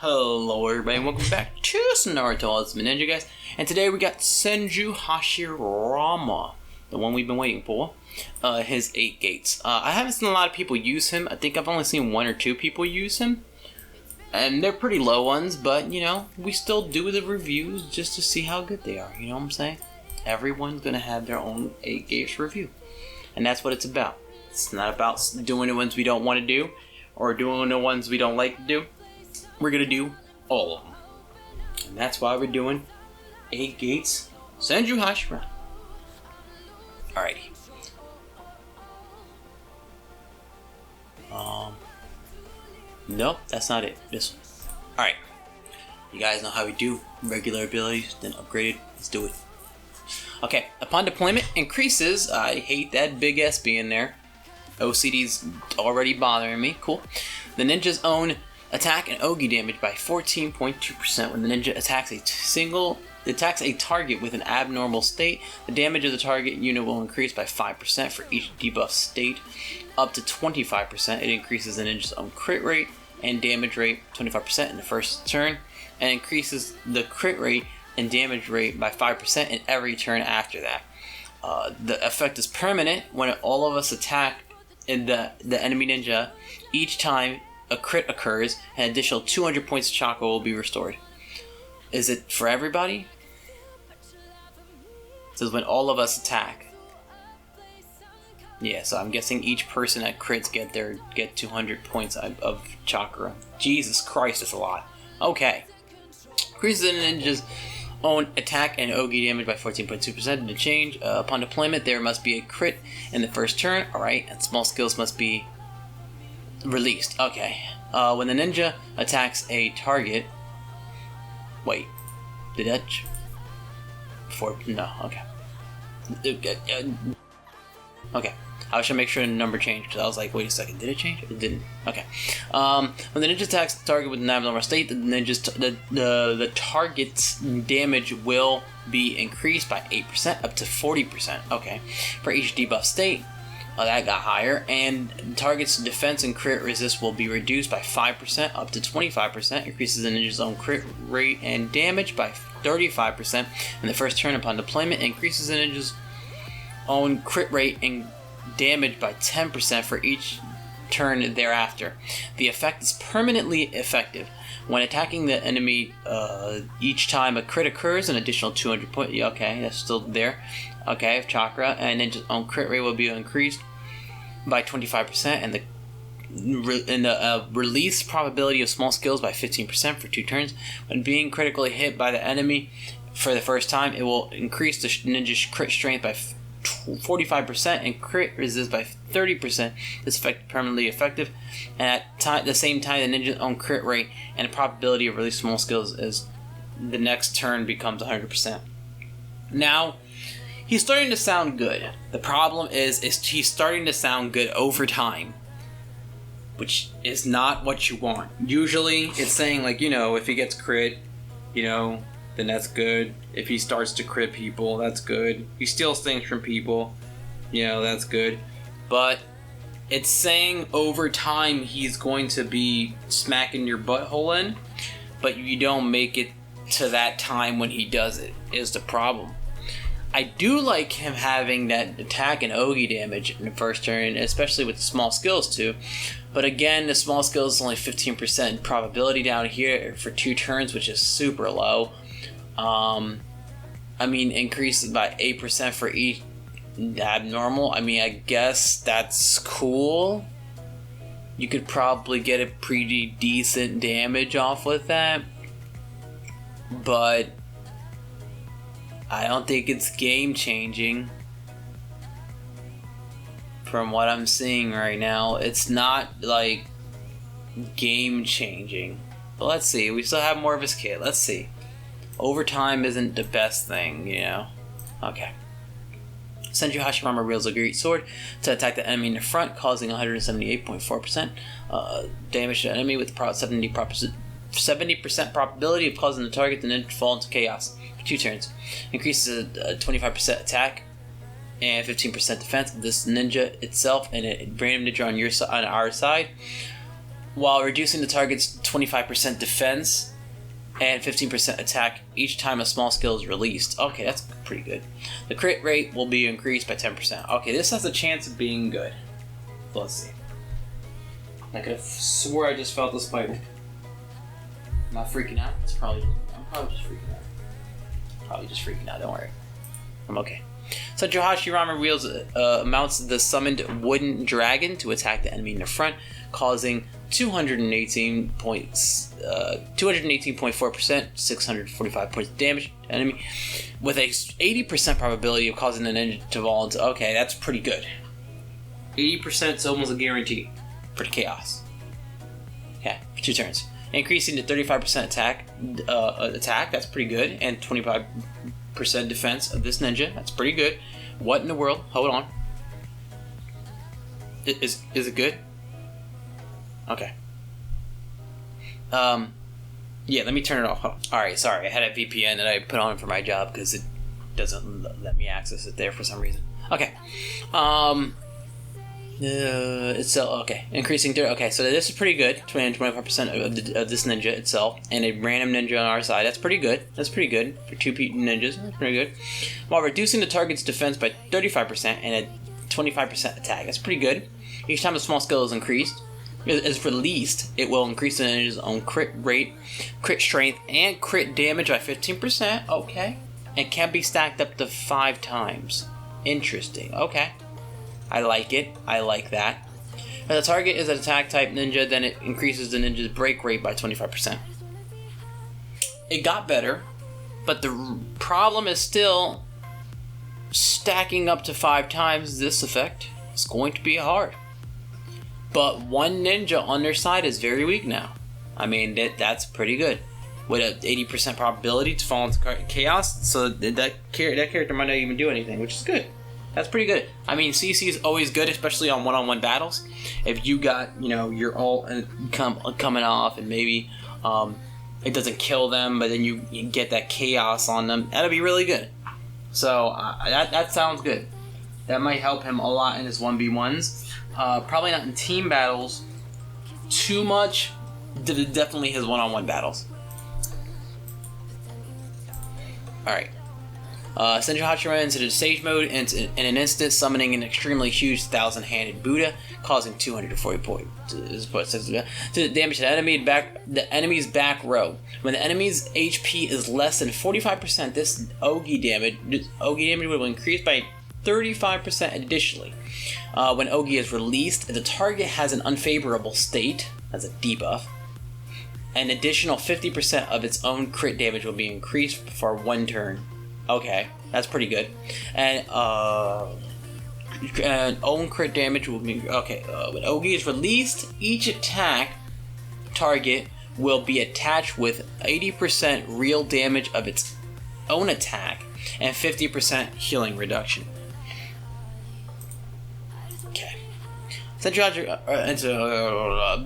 Hello everybody and welcome back to Naruto Ultimate Ninja, guys. And today we got Senju Hashirama, the one we've been waiting for. His 8 gates. I haven't seen a lot of people use him. I think I've only seen 1 or 2 people use him. And they're pretty low ones, but you know, we still do the reviews just to see how good they are, you know what I'm saying? Everyone's gonna have their own 8 gates review. And that's what it's about. It's not about doing the ones we don't want to do, or doing the ones we don't like to do. We're gonna do all of them. And that's why we're doing 8 gates Senju Hashirama. Alrighty. Nope, that's not it. This one. Alright. You guys know how we do regular abilities, then upgraded. Let's do it. Okay, upon deployment increases. I hate that big S being there. OCD's already bothering me. Cool. The ninja's own attack and Ogi damage by 14.2%. When the ninja attacks a target with an abnormal state, the damage of the target unit will increase by 5% for each debuff state, up to 25%. It increases the ninja's own crit rate and damage rate 25% in the first turn, and increases the crit rate and damage rate by 5% in every turn after that. The effect is permanent when all of us attack in the enemy ninja. Each time a crit occurs, an additional 200 points of chakra will be restored. Is it for everybody? It says when all of us attack. Yeah, so I'm guessing each person that crits get 200 points of chakra. Jesus Christ, that's a lot. Okay. Increases the ninja's own attack and Ogi damage by 14.2% to change. Upon deployment, there must be a crit in the first turn. Alright, and small skills must be released. Okay. When the ninja attacks a target. Wait. Did that? No. Okay. Okay. I was trying to make sure the number changed because I was like, wait a second, did it change? It didn't. Okay. When the ninja attacks the target with an abnormal state, the target's damage will be increased by 8% up to 40%. Okay. For each debuff state. That got higher, and the target's defense and crit resist will be reduced by 5% up to 25%. Increases the ninja's own crit rate and damage by 35% in the first turn upon deployment. Increases the ninja's own crit rate and damage by 10% for each turn thereafter. The effect is permanently effective. When attacking the enemy, each time a crit occurs, an additional 200 points. Okay, that's still there. Okay, chakra, and then just own crit rate will be increased by 25%, and the release probability of small skills by 15% for 2 turns. When being critically hit by the enemy for the first time, it will increase the ninja's crit strength by 45% and crit resist by 30%. This effect is permanently effective, and at the same time, the ninja's own crit rate and the probability of release small skills is the next turn becomes 100%. Now, he's starting to sound good. The problem is he's starting to sound good over time, which is not what you want. Usually, it's saying like, you know, if he gets crit, you know, then that's good. If he starts to crit people, that's good. He steals things from people, you know, that's good. But it's saying over time he's going to be smacking your butthole in, but you don't make it to that time when he does it, is the problem. I do like him having that attack and Ogi damage in the first turn, especially with the small skills too. But again, the small skills is only 15% probability down here for 2 turns, which is super low. I mean, increases by 8% for each abnormal. I mean, I guess that's cool. You could probably get a pretty decent damage off with that. But I don't think it's game changing. From what I'm seeing right now, it's not like game changing. But let's see, we still have more of his kit. Let's see. Overtime isn't the best thing, you know. Okay. Senju Hashirama wields a great sword to attack the enemy in the front, causing 178.4% damage to the enemy with 70% probability of causing the target to then fall into chaos for 2 turns. Increases a 25% attack and 15% defense. This ninja itself and a random ninja on our side while reducing the target's 25% defense and 15% attack each time a small skill is released. Okay, that's pretty good. The crit rate will be increased by 10%. Okay, this has a chance of being good. Let's see. I could have swore I just felt the spider. Am I freaking out? I'm probably just freaking out. Probably just freaking out, don't worry. I'm okay. Senju Hashirama mounts the summoned wooden dragon to attack the enemy in the front, causing 218.4%, 645 points of damage to enemy, with a 80% probability of causing the ninja to fall into. Okay, that's pretty good. 80% is almost a guarantee for the chaos. Okay, for 2 turns. Increasing to 35% attack, that's pretty good, and 25% defense of this ninja, that's pretty good. What in the world? Hold on. Is it good? Okay. Yeah, let me turn it off. Alright, sorry, I had a VPN that I put on for my job because it doesn't let me access it there for some reason. Okay. Okay, increasing through. Okay, so this is pretty good. 25% of this ninja itself, and a random ninja on our side. That's pretty good. That's pretty good for 2 ninjas. That's pretty good. While reducing the target's defense by 35% and a 25% attack. That's pretty good. Each time a small skill is released, it will increase the ninja's own crit rate, crit strength, and crit damage by 15%. Okay, and can be stacked up to 5 times. Interesting. Okay. I like it. I like that. If the target is an attack type ninja, then it increases the ninja's break rate by 25%. It got better, but the problem is still stacking up to 5 times this effect. It's going to be hard. But one ninja on their side is very weak now. I mean, that's pretty good. With an 80% probability to fall into chaos, so that character might not even do anything, which is good. That's pretty good. I mean, CC is always good, especially on one-on-one battles. If you got, your ult coming off, and maybe it doesn't kill them, but then you get that chaos on them, that'll be really good. So that sounds good. That might help him a lot in his 1v1s. Probably not in team battles too much. Definitely his one-on-one battles. All right. Senju Hashirama into stage mode and in an instant, summoning an extremely huge 1,000-handed Buddha, causing 240 points to damage the enemy's back row. When the enemy's HP is less than 45%, this Ogi damage will increase by 35% additionally. When Ogi is released, the target has an unfavorable state, as a debuff. An additional 50% of its own crit damage will be increased for 1 turn. Okay, that's pretty good. And own crit damage will be... Okay, when Ogi is released, each attack target will be attached with 80% real damage of its own attack and 50% healing reduction. Okay. Senju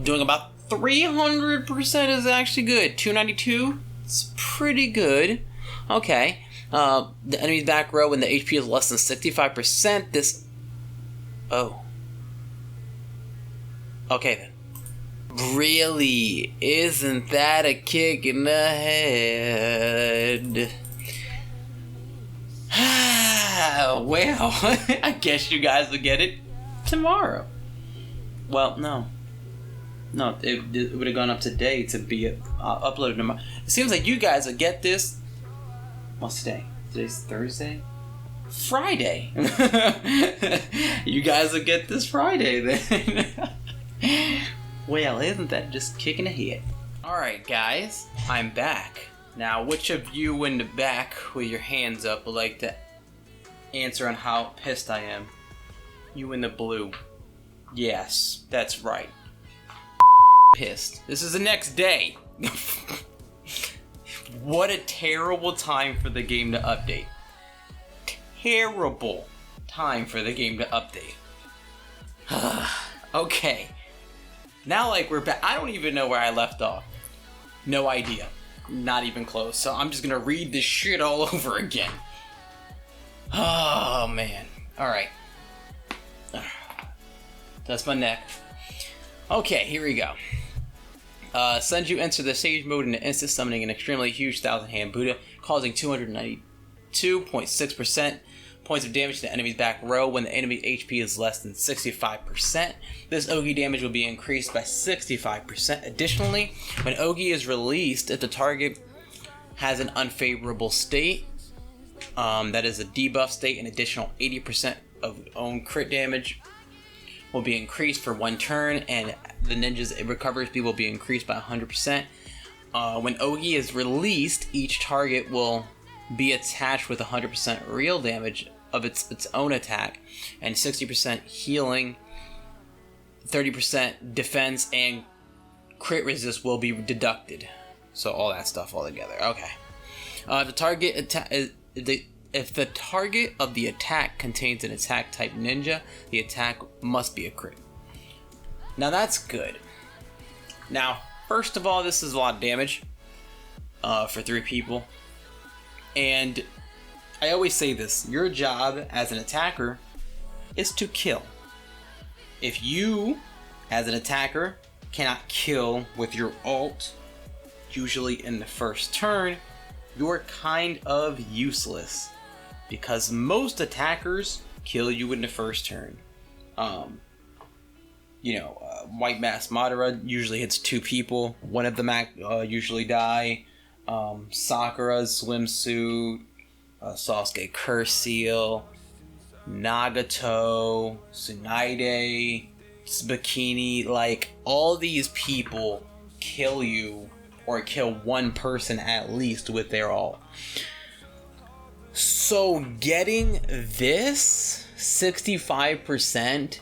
doing about 300% is actually good. 292? It's pretty good. Okay. The enemy's back row when the HP is less than 65%, this... Oh. Okay then. Really? Isn't that a kick in the head? Well, I guess you guys will get it tomorrow. Well, no. No, it would have gone up today to be uploaded tomorrow. It seems like you guys will get this... What's today? Today's Thursday? Friday! You guys will get this Friday then. Well, isn't that just kicking the head? Alright guys, I'm back. Now, which of you in the back with your hands up would like to answer on how pissed I am? You in the blue. Yes, that's right. Pissed. This is the next day. What a terrible time for the game to update. Terrible time for the game to update. Okay. Now, we're back. I don't even know where I left off. No idea. Not even close. So I'm just gonna read this shit all over again. Oh, man. Alright. That's my neck. Okay, here we go. Senju entered the Sage mode in an instant, summoning an extremely huge 1,000-hand Buddha, causing 292.6% points of damage to the enemy's back row when the enemy's HP is less than 65%. This Ogi damage will be increased by 65%. Additionally, when Ogi is released, if the target has an unfavorable state, that is a debuff state, an additional 80% of own crit damage will be increased for 1 turn, and the ninja's recovery speed will be increased by 100%. When Ogi is released, each target will be attached with 100% real damage of its own attack, and 60% healing, 30% defense, and crit resist will be deducted. So all that stuff all together. Okay. If the target of the attack contains an attack type ninja, the attack must be a crit. Now that's good. Now, first of all, this is a lot of damage for 3 people. And I always say this, your job as an attacker is to kill. If you, as an attacker, cannot kill with your ult, usually in the first turn, you're kind of useless. Because most attackers kill you in the first turn. White Mask Madara usually hits 2 people. One of them usually die. Sakura's swimsuit, Sasuke Curse Seal, Nagato, Tsunade, Bikini, like all these people kill you or kill one person at least with their ult. So getting this 65%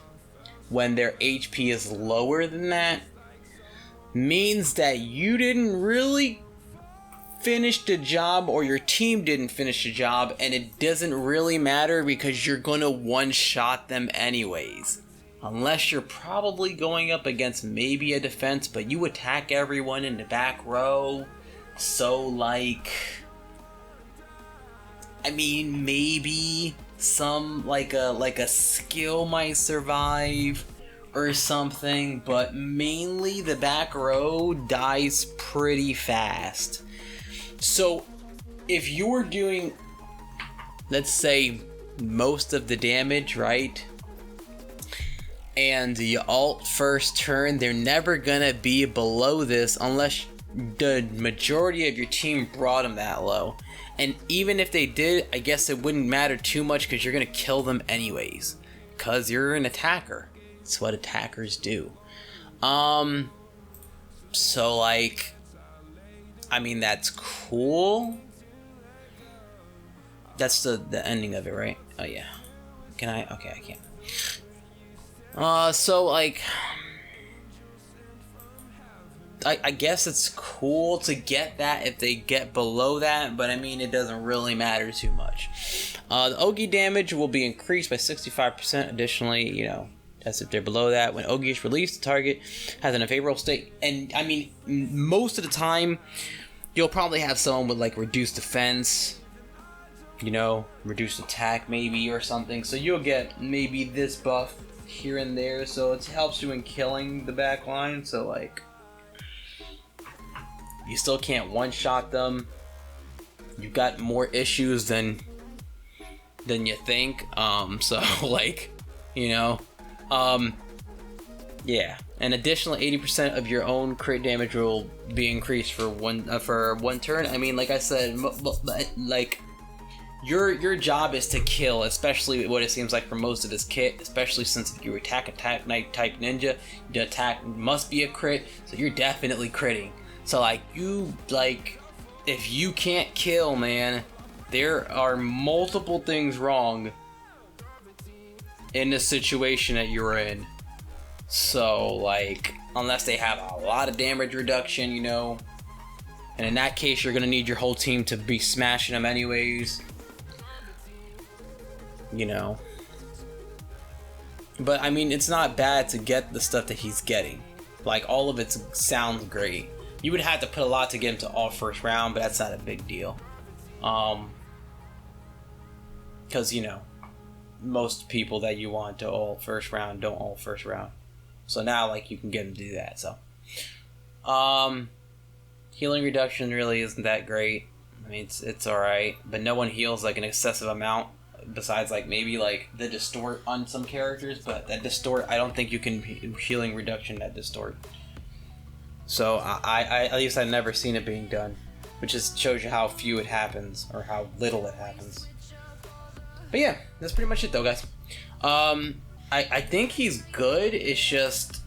when their HP is lower than that means that you didn't really finish the job, or your team didn't finish the job, and it doesn't really matter because you're gonna one-shot them anyways. Unless you're probably going up against maybe a defense, but you attack everyone in the back row. So maybe some like a skill might survive or something, but mainly the back row dies pretty fast. So if you're doing, let's say, most of the damage, right? And the ult first turn, they're never gonna be below this unless the majority of your team brought them that low. And even if they did, I guess it wouldn't matter too much because you're gonna kill them anyways. Because you're an attacker. It's what attackers do. So that's cool. That's the ending of it, right? Oh yeah. Can I? Okay, I can't. I guess it's cool to get that if they get below that, but it doesn't really matter too much. The Ogi damage will be increased by 65%. Additionally, that's if they're below that. When Ogi is released, the target has an unfavorable state. And most of the time, you'll probably have someone with reduced defense, reduced attack maybe or something. So you'll get maybe this buff here and there. So it helps you in killing the back line. So you still can't one-shot them. You've got more issues than you think. Yeah. And additionally, 80% of your own crit damage will be increased for one turn. Like I said, your job is to kill, especially what it seems like for most of this kit. Especially since if you attack type ninja, the attack must be a crit, so you're definitely critting. So if you can't kill, man, there are multiple things wrong in the situation that you're in. So unless they have a lot of damage reduction, and in that case you're gonna need your whole team to be smashing them anyways. But it's not bad to get the stuff that he's getting. All of it sounds great. You would have to put a lot to get him to all first round, but that's not a big deal. Because, most people that you want to all first round don't all first round. So now, you can get him to do that, so. Healing reduction really isn't that great. I mean, it's alright, but no one heals like an excessive amount. Besides, like maybe like the distort on some characters, but that distort, I don't think you can healing reduction that distort. So I at least I've never seen it being done, which just shows you how few it happens or how little it happens. But yeah, that's pretty much it though, guys. I think he's good. It's just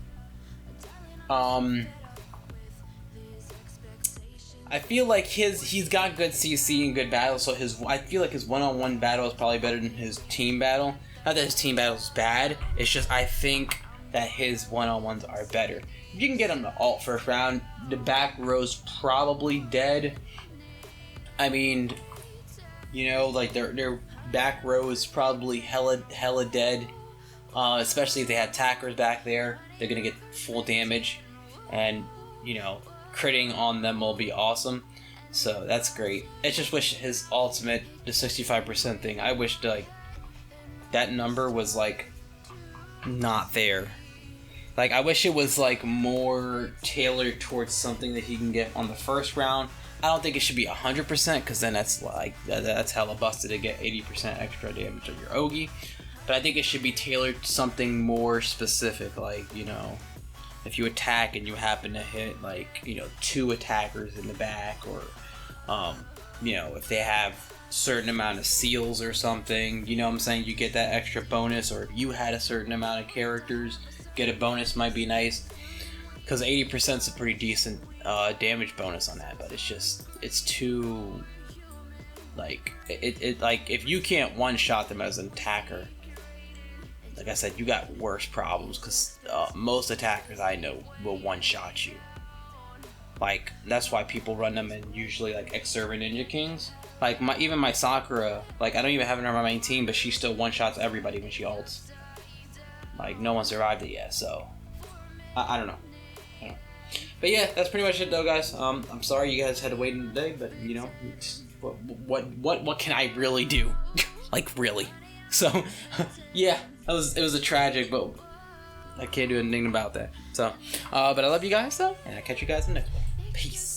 I feel like he's got good CC and good battles, so I feel like his one-on-one battle is probably better than his team battle. Not that his team battle is bad, it's just I think that his one-on-ones are better. If you can get him to ult first round, the back row's probably dead. I mean, you know, like their back row is probably hella dead. Especially if they have attackers back there, they're gonna get full damage, and you know, critting on them will be awesome. So that's great. I just wish his ultimate, the 65% thing, I wish like that number was like not there. Like I wish it was like more tailored towards something that he can get on the first round. I don't think it should be 100% because then that's like that's hella busted to get 80% extra damage on your Ogi. But I think it should be tailored to something more specific, like, you know, if you attack and you happen to hit, like, you know, 2 attackers in the back, or, you know, if they have a certain amount of seals or something, you know what I'm saying, you get that extra bonus, or if you had a certain amount of characters, get a bonus might be nice, because 80% is a pretty decent damage bonus on that, but it's just, it's too, like, like, if you can't one-shot them as an attacker, like I said, you got worse problems, because most attackers I know will one-shot you. Like, that's why people run them in usually, like, X-Server Ninja Kings. Like, even my Sakura, like, I don't even have her on my main team, but she still one-shots everybody when she ults. Like, no one survived it yet, so... I don't know. But yeah, that's pretty much it, though, guys. I'm sorry you guys had to wait in the day, but, you know, what can I really do? Like, really? So, yeah, it was a tragic, but I can't do anything about that. So, but I love you guys, though, and I'll catch you guys in the next one. Peace.